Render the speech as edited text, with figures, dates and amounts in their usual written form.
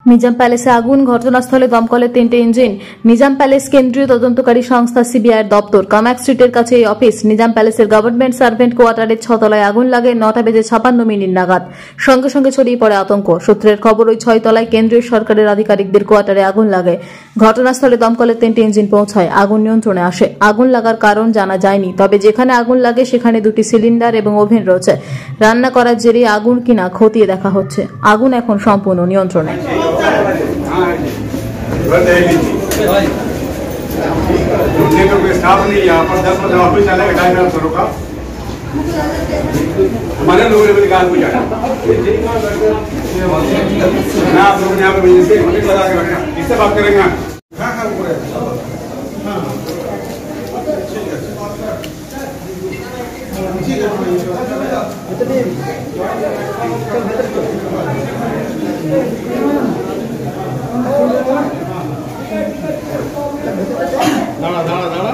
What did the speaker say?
নিজাম প্যালেসে আগুন, ঘটনাস্থলে দমকলের 3টে ইঞ্জিন। নিজাম প্যালেস কেন্দ্রীয় তদন্তকারী সংস্থা সিবিআইয়ের দপ্তর। কামাক স্ট্রিটের কাছে এই অফিস। নিজাম প্যালেসের গভর্নমেন্ট সার্ভেন্ট কোয়ার্টারের 6 তলায় আগুন লাগে 9:56 নাগাদ। সঙ্গে সঙ্গে ছড়িয়ে পড়ে আতঙ্ক। সূত্রের খবর, ওই 6 তলায় কেন্দ্রীয় সরকারের আধিকারিকদের কোয়ার্টারে আগুন লাগে। ঘটনাস্থলে দমকলের 3টে ইঞ্জিন পৌঁছায়। আগুন নিয়ন্ত্রণে আসে। আগুন লাগার কারণ জানা যায়নি, তবে যেখানে আগুন লাগে সেখানে 2টি সিলিন্ডার এবং ওভেন রয়েছে। রান্না করার জেরে আগুন কিনা খতিয়ে দেখা হচ্ছে। আগুন এখন সম্পূর্ণ নিয়ন্ত্রণে। हमारे लोगों ने गाल को जाना मैं आप लोगों ने यहाँ पे से लगा के रखना, इससे बात करेंगे। दाड़ा दाड़ा दाड़ा